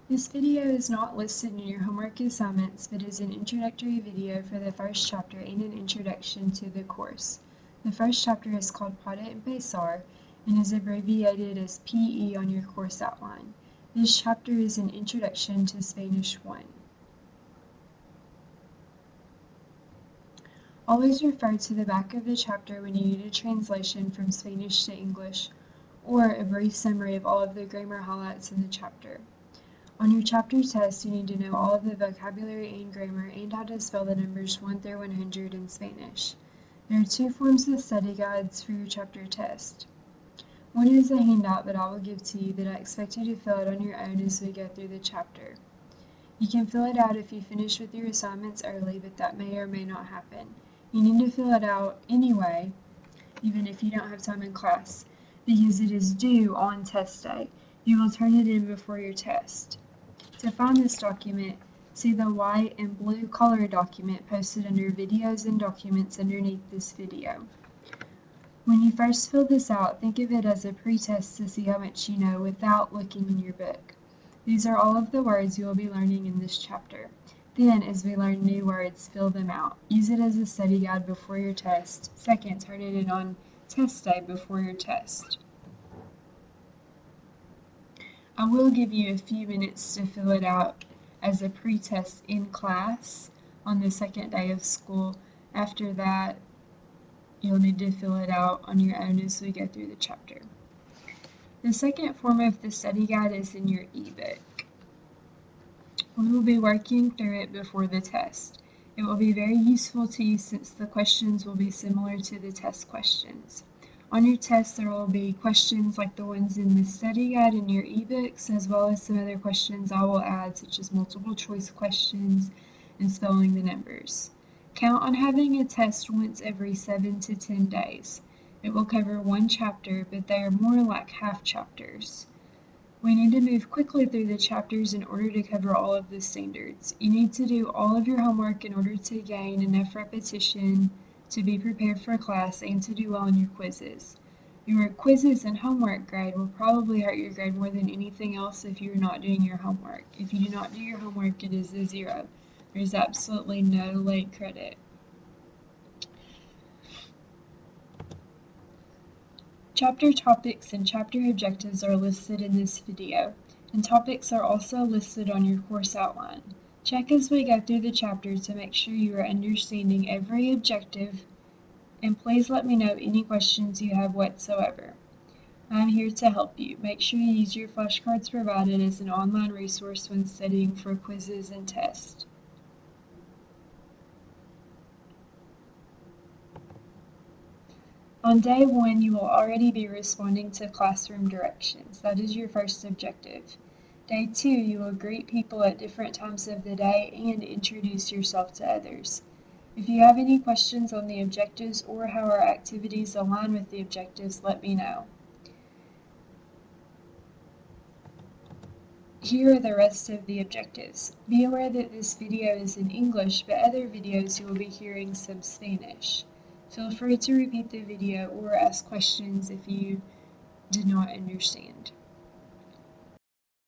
This video is not listed in your homework assignments, but is an introductory video for the first chapter and an introduction to the course. The first chapter is called Empezar and is abbreviated as PE on your course outline. This chapter is an introduction to Spanish 1. Always refer to the back of the chapter when you need a translation from Spanish to English or a brief summary of all of the grammar highlights in the chapter. On your chapter test, you need to know all of the vocabulary and grammar and how to spell the numbers 1 through 100 in Spanish. There are two forms of study guides for your chapter test. One is a handout that I will give to you that I expect you to fill out on your own as we go through the chapter. You can fill it out if you finish with your assignments early, but that may or may not happen. You need to fill it out anyway, even if you don't have time in class, because it is due on test day. You will turn it in before your test. To find this document, see the white and blue color document posted under Videos and Documents underneath this video. When you first fill this out, think of it as a pre-test to see how much you know without looking in your book. These are all of the words you will be learning in this chapter. Then, as we learn new words, fill them out. Use it as a study guide before your test. Second, turn it in on test day before your test. I will give you a few minutes to fill it out as a pre-test in class on the second day of school. After that, you'll need to fill it out on your own as we go through the chapter. The second form of the study guide is in your ebook. We will be working through it before the test. It will be very useful to you since the questions will be similar to the test questions. On your test, there will be questions like the ones in the study guide in your ebooks, as well as some other questions I will add, such as multiple choice questions and spelling the numbers. Count on having a test once every 7 to 10 days. It will cover one chapter, but they are more like half chapters. We need to move quickly through the chapters in order to cover all of the standards. You need to do all of your homework in order to gain enough repetition to be prepared for class and to do well on your quizzes. Your quizzes and homework grade will probably hurt your grade more than anything else if you're not doing your homework. If you do not do your homework, it is a 0. There's absolutely no late credit. Chapter topics and chapter objectives are listed in this video, and topics are also listed on your course outline. Check as we go through the chapter to make sure you are understanding every objective, and please let me know any questions you have whatsoever. I'm here to help you. Make sure you use your flashcards provided as an online resource when studying for quizzes and tests. On day 1, you will already be responding to classroom directions. That is your first objective. Day 2, you will greet people at different times of the day and introduce yourself to others. If you have any questions on the objectives or how our activities align with the objectives, let me know. Here are the rest of the objectives. Be aware that this video is in English, but other videos you will be hearing some Spanish. Feel free to repeat the video or ask questions if you did not understand.